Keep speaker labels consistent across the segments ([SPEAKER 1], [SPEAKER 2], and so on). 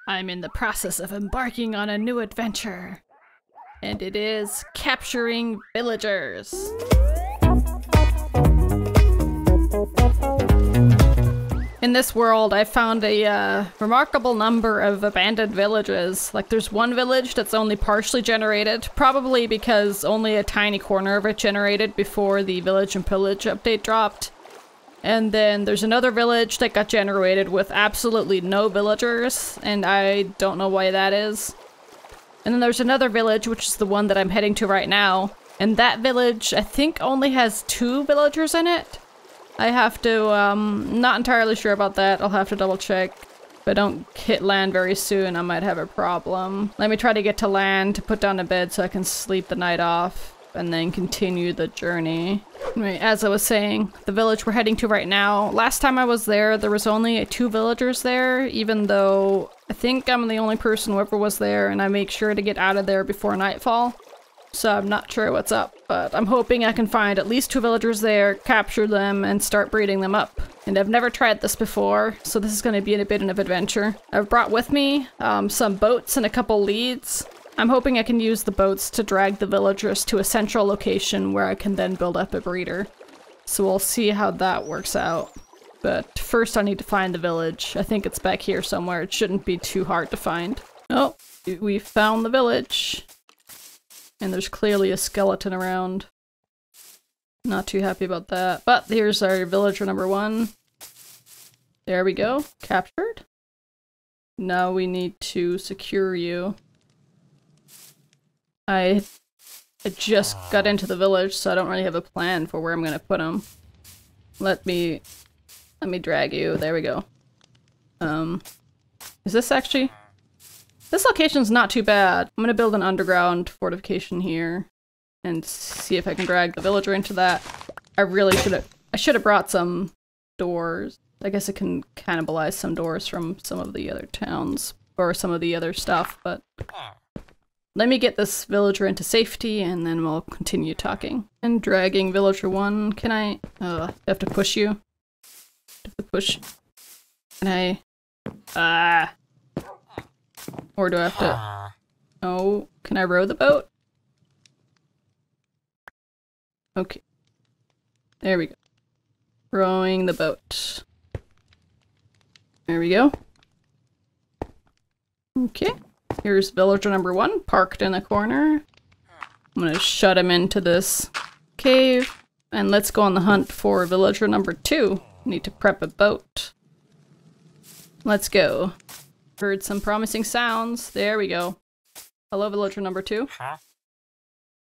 [SPEAKER 1] I'm in the process of embarking on a new adventure, and it is capturing villagers. In this world, I found a remarkable number of abandoned villages. Like, there's one village that's only partially generated, probably because only a tiny corner of it generated before the Village and Pillage update dropped. And then there's another village that got generated with absolutely no villagers, and I don't know why that is. And then there's another village, which is the one that I'm heading to right now, and that village, I think, only has 2 villagers in it. I have to, not entirely sure about that. I'll have to double check. If I don't hit land very soon, I might have a problem. Let me try to get to land to put down a bed so I can sleep the night off and then continue the journey. Anyway, as I was saying, the village we're heading to right now, last time I was there was only 2 villagers there, even though I think I'm the only person who ever was there, and I make sure to get out of there before nightfall. So I'm not sure what's up, but I'm hoping I can find at least 2 villagers there, capture them, and start breeding them up. And I've never tried this before, so this is going to be a bit of an adventure. I've brought with me some boats and a couple leads. I'm hoping I can use the boats to drag the villagers to a central location where I can then build up a breeder. So we'll see how that works out. But first I need to find the village. I think it's back here somewhere. It shouldn't be too hard to find. Oh, we found the village. And there's clearly a skeleton around. Not too happy about that. But here's our villager number 1. There we go. Captured. Now we need to secure you. I just got into the village, so I don't really have a plan for where I'm gonna put him. Let me drag you. There we go. Is this actually... This location's not too bad. I'm gonna build an underground fortification here and see if I can drag the villager into that. I should have brought some doors. I guess it can cannibalize some doors from some of the other towns or some of the other stuff, but let me get this villager into safety and then we'll continue talking. And dragging villager 1. Can I have to push you? Have to push. Can I or do I have to... Oh, can I row the boat? Okay. There we go. Rowing the boat. There we go. Okay. Here's villager number 1, parked in a corner. I'm gonna shut him into this cave. And let's go on the hunt for villager number 2. Need to prep a boat. Let's go. Heard some promising sounds. There we go. Hello, villager number 2.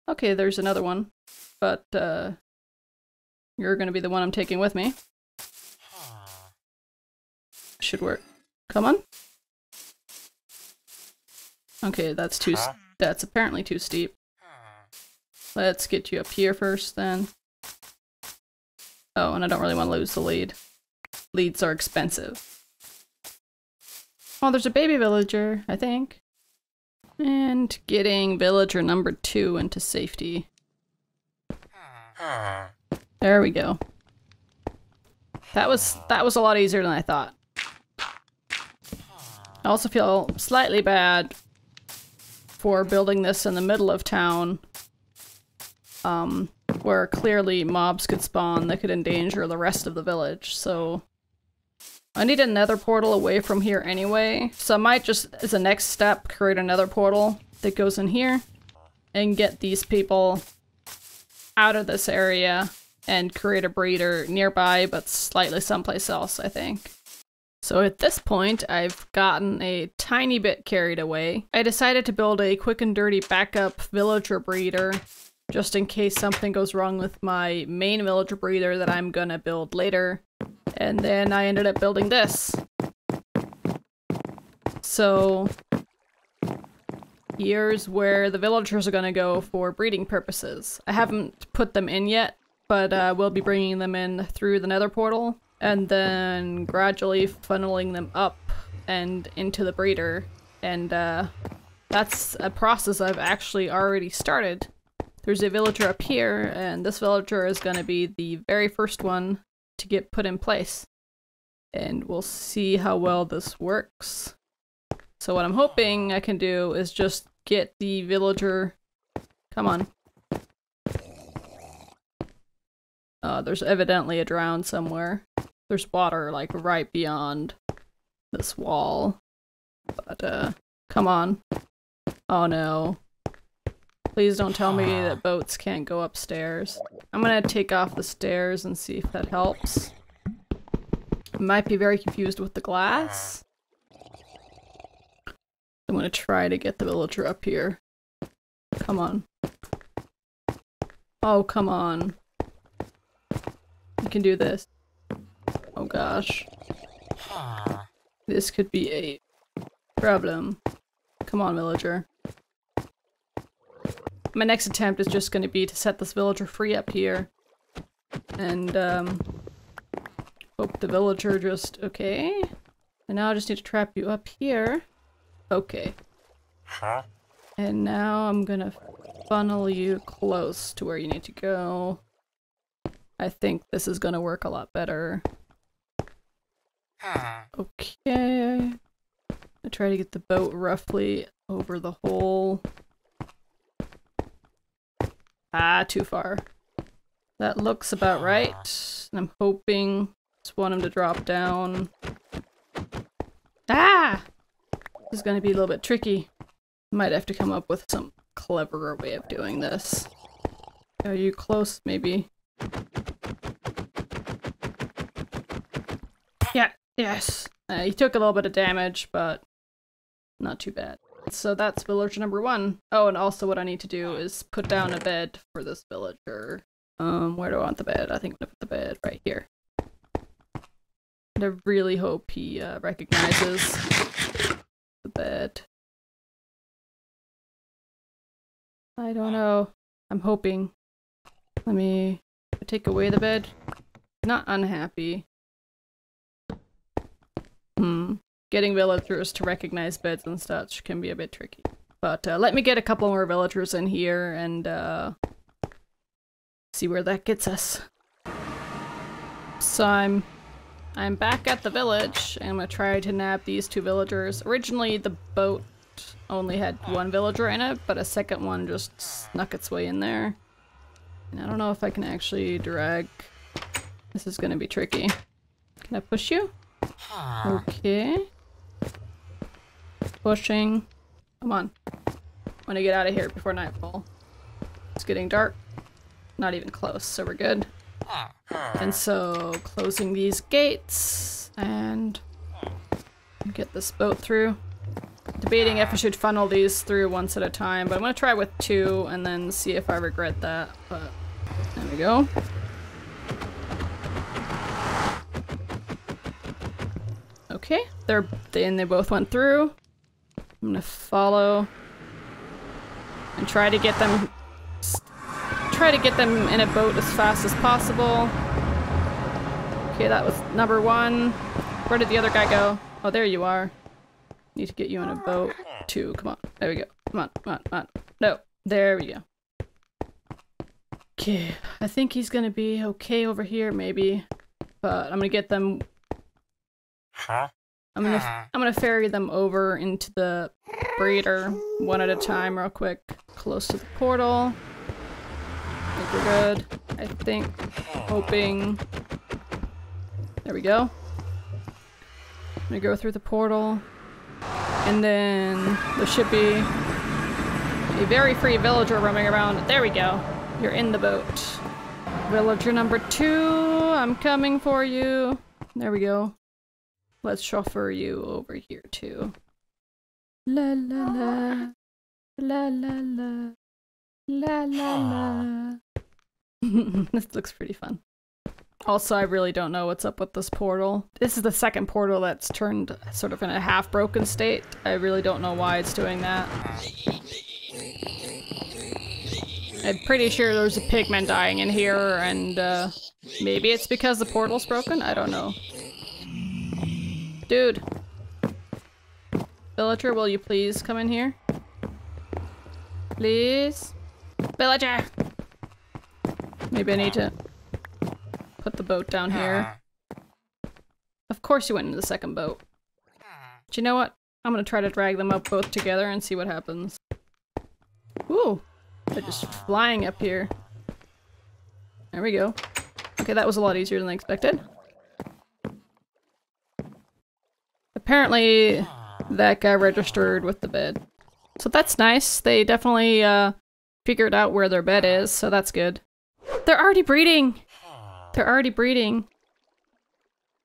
[SPEAKER 1] Okay, there's another one. But, you're gonna be the one I'm taking with me. Should work. Come on. Okay, that's apparently too steep. Let's get you up here first, then. Oh, and I don't really want to lose the lead. Leads are expensive. Oh, there's a baby villager, I think. And getting villager number 2 into safety. There we go. That was a lot easier than I thought. I also feel slightly bad for building this in the middle of town, where clearly mobs could spawn that could endanger the rest of the village, so I need another portal away from here anyway, so I might just, as a next step, create another portal that goes in here and get these people out of this area and create a breeder nearby, but slightly someplace else, I think. So at this point, I've gotten a tiny bit carried away. I decided to build a quick and dirty backup villager breeder, just in case something goes wrong with my main villager breeder that I'm gonna build later. And then I ended up building this. So here's where the villagers are gonna go for breeding purposes. I haven't put them in yet, but we'll be bringing them in through the nether portal and then gradually funneling them up and into the breeder. And that's a process I've actually already started. There's a villager up here, and this villager is gonna be the very first one to get put in place. And we'll see how well this works. So what I'm hoping I can do is just get the villager... Come on. There's evidently a drown somewhere. There's water, like, right beyond this wall. But, come on. Oh no. Please don't tell me that boats can't go upstairs. I'm gonna take off the stairs and see if that helps. I might be very confused with the glass. I'm gonna try to get the villager up here. Come on. Oh, come on. You can do this. Oh gosh. This could be a problem. Come on, villager. My next attempt is just going to be to set this villager free up here. And, hope the villager just... Okay. And now I just need to trap you up here. Okay.
[SPEAKER 2] Huh?
[SPEAKER 1] And now I'm gonna funnel you close to where you need to go. I think this is gonna work a lot better. Okay. I try to get the boat roughly over the hole. Ah, too far. That looks about right. And I'm hoping just want him to drop down. Ah! This is gonna be a little bit tricky. Might have to come up with some cleverer way of doing this. Are you close, maybe? Yeah, yes. He took a little bit of damage, but not too bad. So that's villager number 1. Oh, and also what I need to do is put down a bed for this villager. Where do I want the bed? I think I'm gonna put the bed right here. And I really hope he recognizes the bed. I don't know. I'm hoping. Let me take away the bed. Not unhappy. Getting villagers to recognize beds and such can be a bit tricky. But let me get a couple more villagers in here and see where that gets us. So I'm back at the village and I'm gonna try to nab these 2 villagers. Originally the boat only had 1 villager in it, but a second one just snuck its way in there. And I don't know if I can actually drag. This is gonna be tricky. Can I push you? Okay. Pushing. Come on. I want to get out of here before nightfall. It's getting dark. Not even close, so we're good. And so, closing these gates and get this boat through. Debating if I should funnel these through once at a time, but I'm gonna try with 2 and then see if I regret that. But there we go. Okay, they both went through. I'm gonna follow and try to get them in a boat as fast as possible. Okay, that was number 1. Where did the other guy go? Oh, there you are. Need to get you in a boat. 2, come on. There we go. Come on, come on, come on. No, there we go. Okay, I think he's gonna be okay over here, maybe. But I'm gonna get them.
[SPEAKER 2] Huh?
[SPEAKER 1] I'm gonna ferry them over into the breeder one at a time real quick. Close to the portal. I think we're good. I think. Hoping. There we go. I'm gonna go through the portal. And then there should be a very free villager roaming around. There we go. You're in the boat. Villager number 2, I'm coming for you. There we go. Let's chauffeur you over here too. La la la. La la la. La la la. This looks pretty fun. Also, I really don't know what's up with this portal. This is the second portal that's turned sort of in a half-broken state. I really don't know why it's doing that. I'm pretty sure there's a pigman dying in here, and maybe it's because the portal's broken? I don't know. Dude. Villager, will you please come in here? Please? Villager! Maybe I need to put the boat down here. Of course you went into the second boat. But you know what? I'm gonna try to drag them up both together and see what happens. Ooh, they're just flying up here. There we go. Okay, that was a lot easier than I expected. Apparently, that guy registered with the bed. So that's nice. They definitely figured out where their bed is, so that's good. They're already breeding! They're already breeding.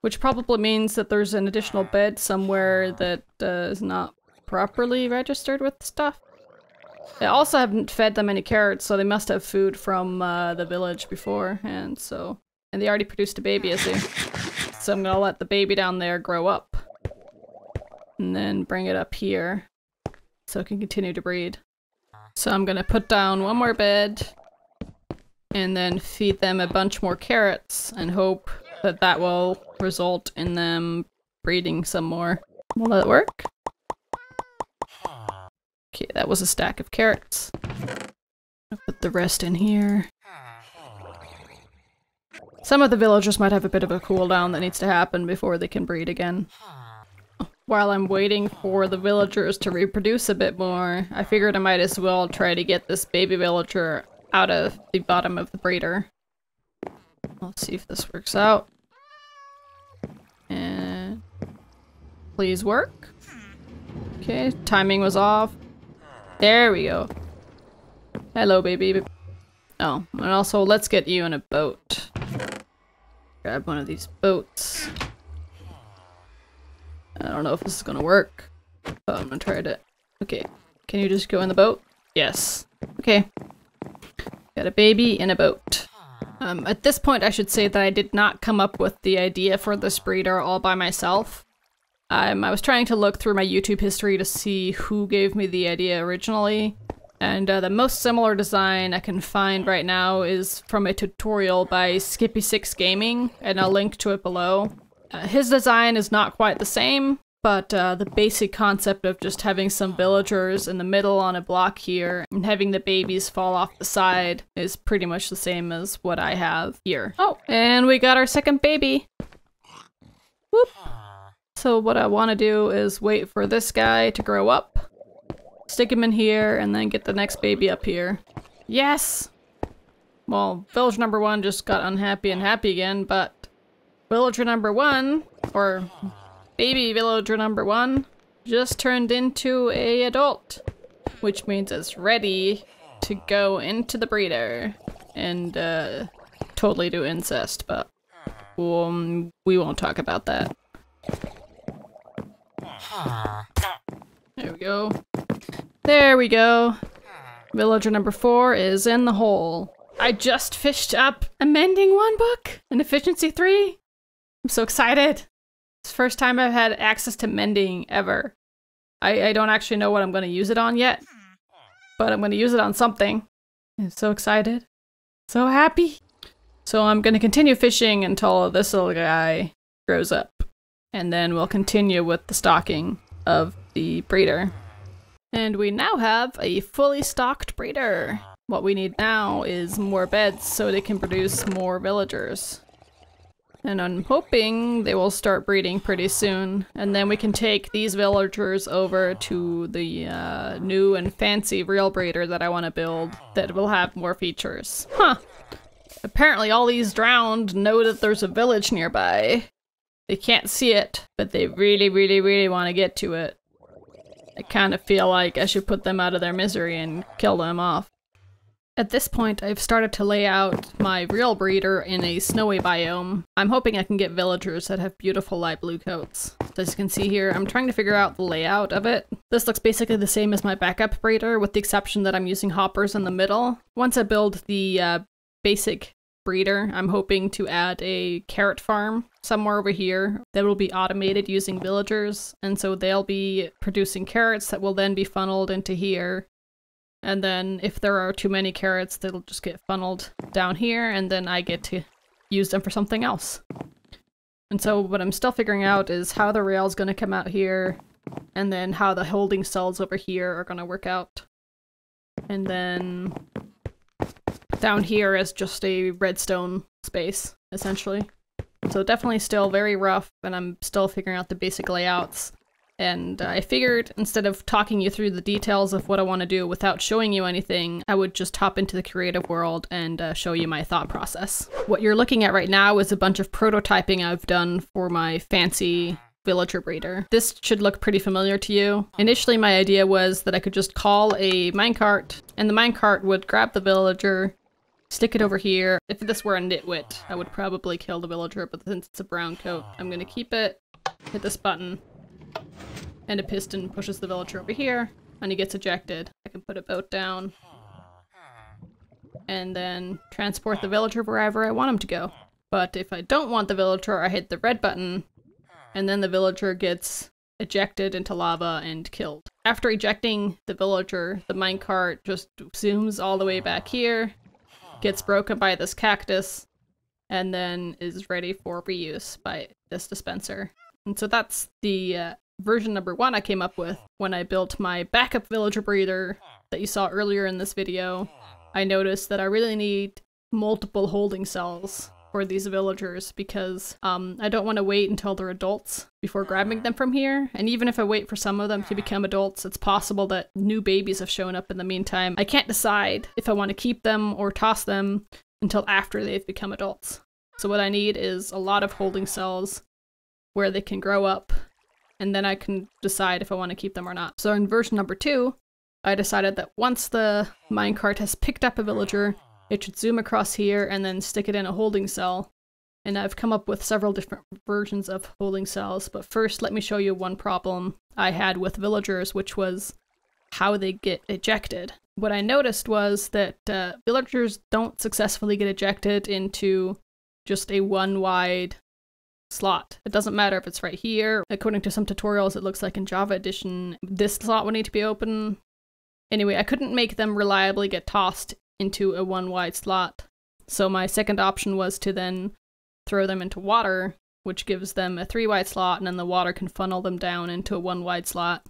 [SPEAKER 1] Which probably means that there's an additional bed somewhere that is not properly registered with stuff. I also haven't fed them any carrots, so they must have food from the village before, and they already produced a baby, I see. So I'm gonna let the baby down there grow up. And then bring it up here, so it can continue to breed. So I'm gonna put down one more bed, and then feed them a bunch more carrots, and hope that that will result in them breeding some more. Will that work? Okay, that was a stack of carrots. I'll put the rest in here. Some of the villagers might have a bit of a cooldown that needs to happen before they can breed again. While I'm waiting for the villagers to reproduce a bit more, I figured I might as well try to get this baby villager out of the bottom of the breeder. Let's see if this works out. And please work. Okay, timing was off. There we go. Hello, baby. Oh, and also let's get you in a boat. Grab one of these boats. I don't know if this is gonna work, but I'm gonna try it. Okay, can you just go in the boat? Yes. Okay. Got a baby in a boat. At this point I should say that I did not come up with the idea for this breeder all by myself. I was trying to look through my YouTube history to see who gave me the idea originally, and the most similar design I can find right now is from a tutorial by Skippy6 Gaming, and I'll link to it below. His design is not quite the same, but the basic concept of just having some villagers in the middle on a block here and having the babies fall off the side is pretty much the same as what I have here. Oh, and we got our second baby! Whoop! So what I want to do is wait for this guy to grow up, stick him in here, and then get the next baby up here. Yes! Well, villager number 1 just got unhappy and happy again, but villager number 1, or baby villager number 1, just turned into an adult, which means it's ready to go into the breeder and totally do incest, but we won't talk about that. There we go. There we go. Villager number 4 is in the hole. I just fished up a Mending 1 book in Efficiency 3. I'm so excited. It's the first time I've had access to mending ever. I don't actually know what I'm going to use it on yet, but I'm going to use it on something. I'm so excited. So happy. So I'm going to continue fishing until this little guy grows up. And then we'll continue with the stocking of the breeder. And we now have a fully stocked breeder. What we need now is more beds so they can produce more villagers. And I'm hoping they will start breeding pretty soon. And then we can take these villagers over to the new and fancy real breeder that I want to build that will have more features. Huh. Apparently all these drowned know that there's a village nearby. They can't see it, but they really, really, really want to get to it. I kind of feel like I should put them out of their misery and kill them off. At this point, I've started to lay out my real breeder in a snowy biome. I'm hoping I can get villagers that have beautiful light blue coats. As you can see here, I'm trying to figure out the layout of it. This looks basically the same as my backup breeder, with the exception that I'm using hoppers in the middle. Once I build the basic breeder, I'm hoping to add a carrot farm somewhere over here that will be automated using villagers, and so they'll be producing carrots that will then be funneled into here. And then if there are too many carrots, they'll just get funneled down here, and then I get to use them for something else. And so what I'm still figuring out is how the rail's gonna come out here, and then how the holding cells over here are gonna work out. And then down here is just a redstone space, essentially. So definitely still very rough, and I'm still figuring out the basic layouts. And I figured instead of talking you through the details of what I want to do without showing you anything, I would just hop into the creative world and show you my thought process. What you're looking at right now is a bunch of prototyping I've done for my fancy villager breeder. This should look pretty familiar to you. Initially, my idea was that I could just call a minecart, and the minecart would grab the villager, stick it over here. If this were a nitwit, I would probably kill the villager, but since it's a brown coat, I'm gonna keep it, hit this button, and a piston pushes the villager over here, and he gets ejected. I can put a boat down, and then transport the villager wherever I want him to go. But if I don't want the villager, I hit the red button, and then the villager gets ejected into lava and killed. After ejecting the villager, the minecart just zooms all the way back here, gets broken by this cactus, and then is ready for reuse by this dispenser. And so that's the version number 1 I came up with when I built my backup villager breeder that you saw earlier in this video. I noticed that I really need multiple holding cells for these villagers because I don't want to wait until they're adults before grabbing them from here. And even if I wait for some of them to become adults, it's possible that new babies have shown up in the meantime. I can't decide if I want to keep them or toss them until after they've become adults. So what I need is a lot of holding cells where they can grow up, and then I can decide if I want to keep them or not. So in version number 2, I decided that once the minecart has picked up a villager, it should zoom across here and then stick it in a holding cell. And I've come up with several different versions of holding cells, but first let me show you one problem I had with villagers, which was how they get ejected. What I noticed was that villagers don't successfully get ejected into just a one wide slot. It doesn't matter if it's right here. According to some tutorials, it looks like in Java Edition, this slot would need to be open. Anyway, I couldn't make them reliably get tossed into a one wide slot. So my second option was to then throw them into water, which gives them a 3 wide slot, and then the water can funnel them down into a 1 wide slot,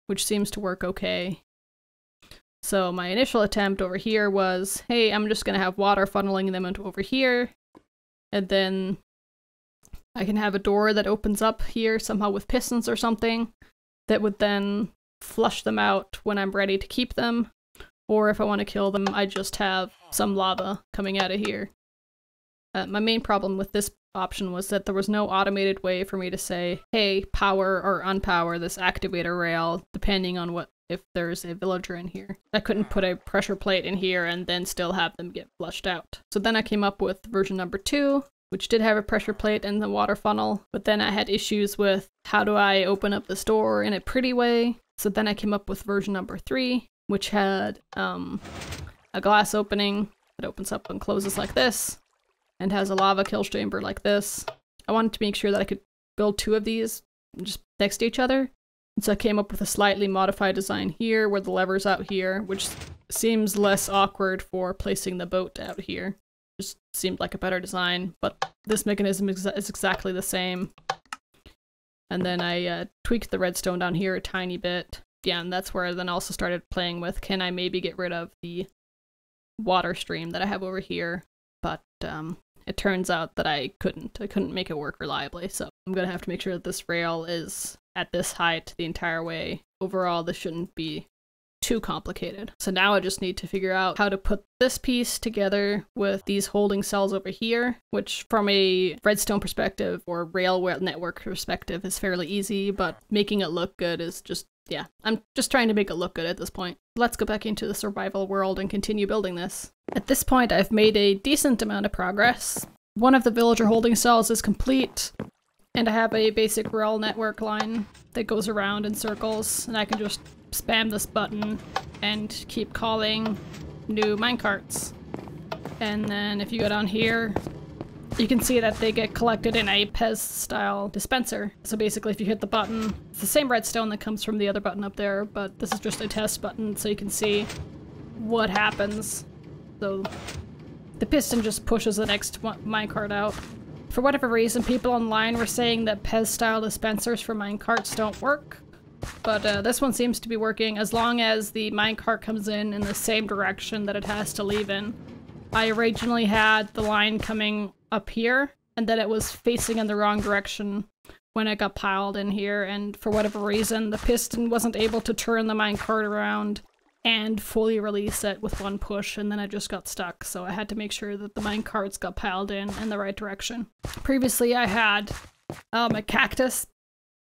[SPEAKER 1] which seems to work okay. So my initial attempt over here was, hey, I'm just gonna have water funneling them into over here, and then I can have a door that opens up here somehow with pistons or something that would then flush them out when I'm ready to keep them. Or if I want to kill them, I just have some lava coming out of here. My main problem with this option was that there was no automated way for me to say, hey, power or unpower this activator rail, depending on if there's a villager in here. I couldn't put a pressure plate in here and then still have them get flushed out. So then I came up with version number 2, which did have a pressure plate and the water funnel, but then I had issues with how do I open up this door in a pretty way. So then I came up with version number 3, which had a glass opening that opens up and closes like this, and has a lava kill chamber like this. I wanted to make sure that I could build 2 of these just next to each other. And so I came up with a slightly modified design here where the lever's out here, which seems less awkward for placing the boat out here. Just seemed like a better design, but this mechanism is exactly the same. And then I tweaked the redstone down here a tiny bit. Yeah, and that's where I then also started playing with, can I maybe get rid of the water stream that I have over here? But it turns out that I couldn't make it work reliably, so I'm gonna have to make sure that this rail is at this height the entire way. Overall, this shouldn't be too complicated. So now I just need to figure out how to put this piece together with these holding cells over here, which from a redstone perspective or rail network perspective is fairly easy, but making it look good is just, yeah, I'm just trying to make it look good at this point. Let's go back into the survival world and continue building this. At this point, I've made a decent amount of progress. One of the villager holding cells is complete, and I have a basic rail network line that goes around in circles, and I can just spam this button and keep calling new minecarts. And then if you go down here, you can see that they get collected in a Pez-style dispenser. So basically if you hit the button, it's the same redstone that comes from the other button up there, but this is just a test button so you can see what happens. So the piston just pushes the next minecart out. For whatever reason, people online were saying that Pez-style dispensers for minecarts don't work. But this one seems to be working as long as the minecart comes in the same direction that it has to leave in. I originally had the line coming up here, and then it was facing in the wrong direction when it got piled in here, and for whatever reason the piston wasn't able to turn the minecart around and fully release it with one push, and then I just got stuck, so I had to make sure that the minecarts got piled in the right direction. Previously I had a cactus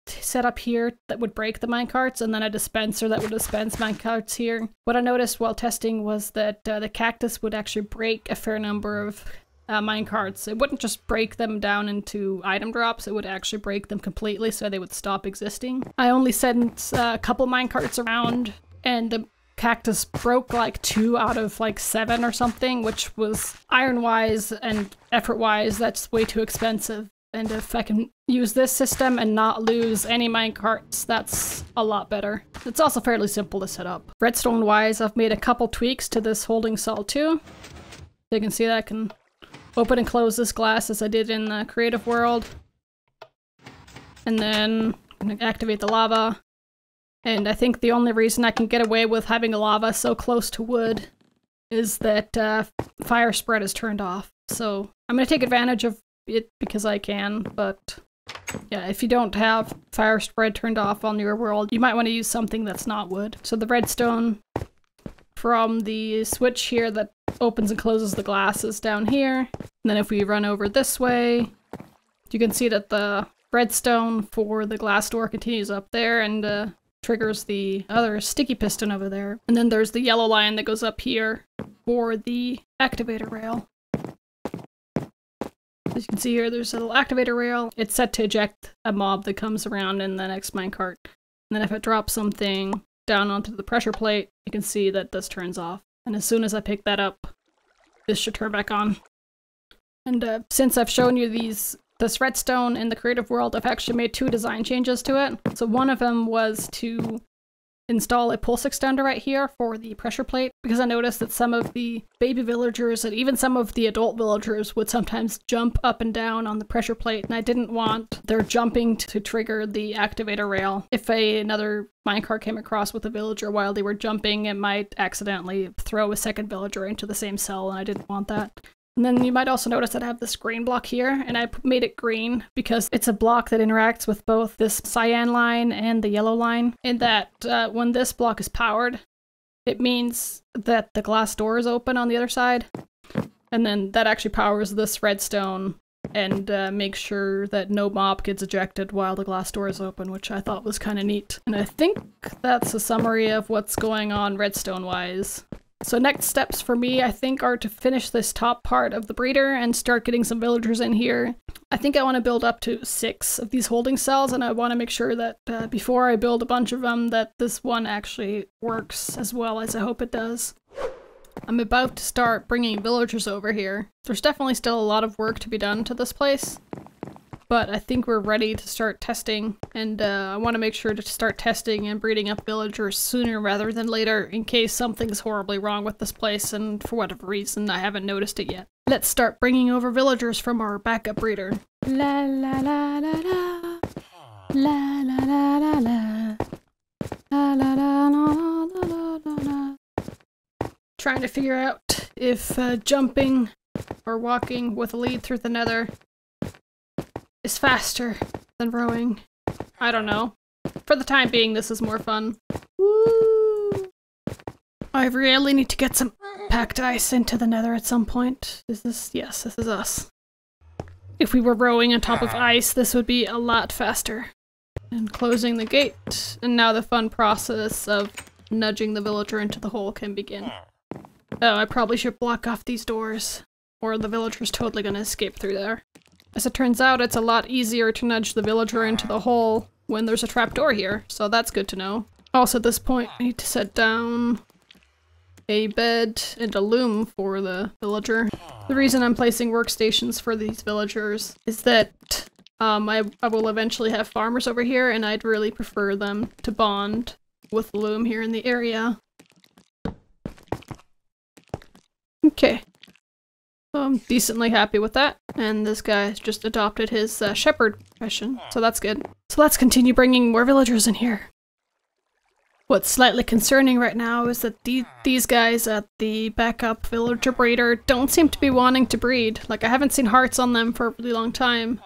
[SPEAKER 1] set up here that would break the minecarts, and then a dispenser that would dispense minecarts here. What I noticed while testing was that the cactus would actually break a fair number of minecarts. It wouldn't just break them down into item drops, it would actually break them completely so they would stop existing. I only sent a couple minecarts around, and the cactus broke like 2 out of like 7 or something, which was iron-wise and effort-wise, that's way too expensive. And if I can use this system and not lose any minecarts, that's a lot better. It's also fairly simple to set up. Redstone-wise, I've made a couple tweaks to this holding cell too. You can see that I can open and close this glass as I did in the creative world. And then I'm gonna activate the lava. And I think the only reason I can get away with having lava so close to wood is that fire spread is turned off. So I'm gonna take advantage of it because I can, but yeah, if you don't have fire spread turned off on your world, you might want to use something that's not wood. So the redstone from the switch here that opens and closes the glass is down here. And then if we run over this way, you can see that the redstone for the glass door continues up there and triggers the other sticky piston over there. And then there's the yellow line that goes up here for the activator rail. As you can see here, there's a little activator rail. It's set to eject a mob that comes around in the next minecart. And then if it drops something down onto the pressure plate, you can see that this turns off. And as soon as I pick that up, this should turn back on. And since I've shown you this redstone in the creative world, I've actually made 2 design changes to it. So one of them was to install a pulse extender right here for the pressure plate, because I noticed that some of the baby villagers and even some of the adult villagers would sometimes jump up and down on the pressure plate, and I didn't want their jumping to trigger the activator rail. If another minecart came across with a villager while they were jumping, it might accidentally throw a second villager into the same cell, and I didn't want that. And then you might also notice that I have this green block here, and I made it green because it's a block that interacts with both this cyan line and the yellow line, in that when this block is powered, it means that the glass door is open on the other side, and then that actually powers this redstone and makes sure that no mob gets ejected while the glass door is open, which I thought was kind of neat. And I think that's a summary of what's going on redstone-wise. So next steps for me, I think, are to finish this top part of the breeder and start getting some villagers in here. I think I want to build up to 6 of these holding cells, and I want to make sure that before I build a bunch of them, that this one actually works as well as I hope it does. I'm about to start bringing villagers over here. There's definitely still a lot of work to be done to this place, but I think we're ready to start testing, and I want to make sure to start testing and breeding up villagers sooner rather than later in case something's horribly wrong with this place and for whatever reason I haven't noticed it yet. Let's start bringing over villagers from our backup breeder. La la la la la. La la la la la. La la la la la la la. Trying to figure out if jumping or walking with a lead through the nether is faster than rowing. I don't know. For the time being, this is more fun. Woo! I really need to get some packed ice into the nether at some point. Is this? Yes, this is us. If we were rowing on top of ice, this would be a lot faster. And closing the gate, and now the fun process of nudging the villager into the hole can begin. Oh, I probably should block off these doors, or the villager's totally gonna escape through there. As it turns out, it's a lot easier to nudge the villager into the hole when there's a trapdoor here, so that's good to know. Also at this point, I need to set down a bed and a loom for the villager. The reason I'm placing workstations for these villagers is that I will eventually have farmers over here, and I'd really prefer them to bond with the loom here in the area. Okay. I'm decently happy with that, and this guy has just adopted his shepherd profession, so that's good. So let's continue bringing more villagers in here. What's slightly concerning right now is that these guys at the backup villager breeder don't seem to be wanting to breed. Like, I haven't seen hearts on them for a really long time.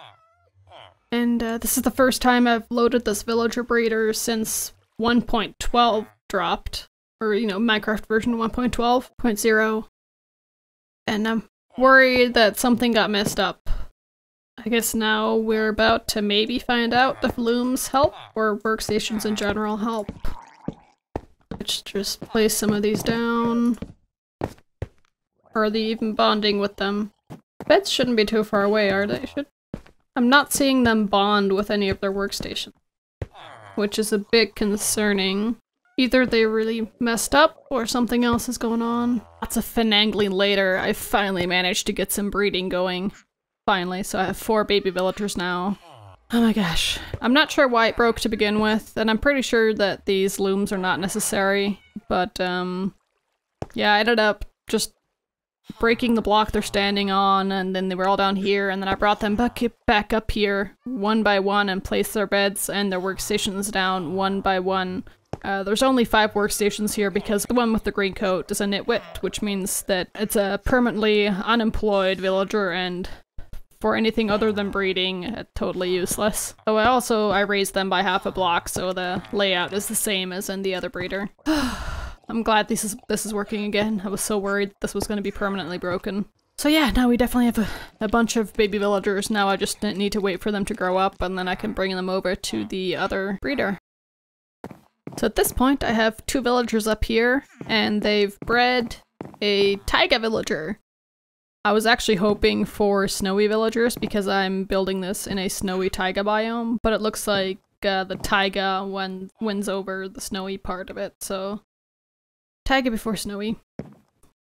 [SPEAKER 1] And this is the first time I've loaded this villager breeder since 1.12 dropped. Or, you know, Minecraft version 1.12.0. And I'm worried that something got messed up. I guess now we're about to maybe find out if looms help, or workstations in general help. Let's just place some of these down. Or are they even bonding with them? Beds shouldn't be too far away, are they? I'm not seeing them bond with any of their workstations, which is a bit concerning. Either they really messed up, or something else is going on. Lots of finagling later, I finally managed to get some breeding going. Finally, so I have 4 baby villagers now. Oh my gosh. I'm not sure why it broke to begin with, and I'm pretty sure that these looms are not necessary, but yeah, I ended up just breaking the block they're standing on, and then they were all down here, and then I brought them back up here one by one and placed their beds and their workstations down one by one. There's only 5 workstations here because the one with the green coat is a nitwit, which means that it's a permanently unemployed villager and for anything other than breeding, totally useless. Oh, I raised them by half a block, so the layout is the same as in the other breeder. I'm glad this is working again. I was so worried this was going to be permanently broken. So yeah, now we definitely have a bunch of baby villagers. Now I just need to wait for them to grow up, and then I can bring them over to the other breeder. So at this point, I have 2 villagers up here, and they've bred a taiga villager. I was actually hoping for snowy villagers because I'm building this in a snowy taiga biome, but it looks like the taiga wins over the snowy part of it, so taiga before snowy.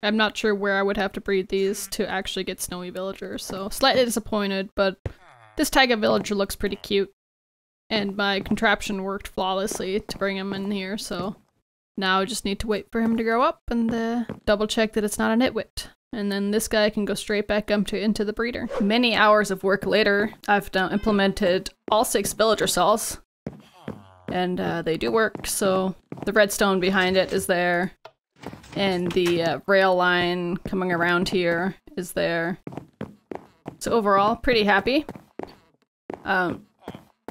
[SPEAKER 1] I'm not sure where I would have to breed these to actually get snowy villagers, so slightly disappointed, but this taiga villager looks pretty cute, and my contraption worked flawlessly to bring him in here, so now I just need to wait for him to grow up and double check that it's not a nitwit. And then this guy can go straight back up into the breeder. Many hours of work later, I've now implemented all 6 villager cells. And they do work, so the redstone behind it is there. And the rail line coming around here is there. So overall, pretty happy.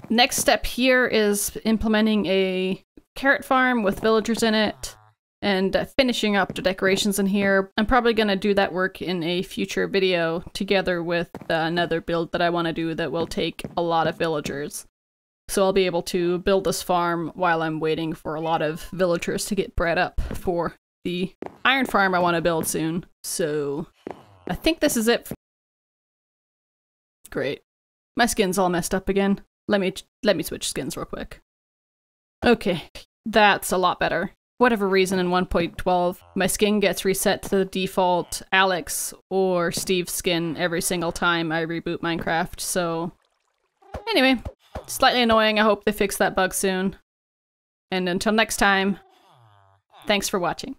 [SPEAKER 1] Next step here is implementing a carrot farm with villagers in it. And finishing up the decorations in here. I'm probably gonna do that work in a future video together with another build that I want to do that will take a lot of villagers. So I'll be able to build this farm while I'm waiting for a lot of villagers to get bred up for the iron farm I want to build soon. So I think this is it. Great. My skin's all messed up again. Let me switch skins real quick. Okay, that's a lot better. Whatever reason in 1.12, my skin gets reset to the default Alex or Steve skin every single time I reboot Minecraft, so anyway, slightly annoying. I hope they fix that bug soon. And until next time, thanks for watching.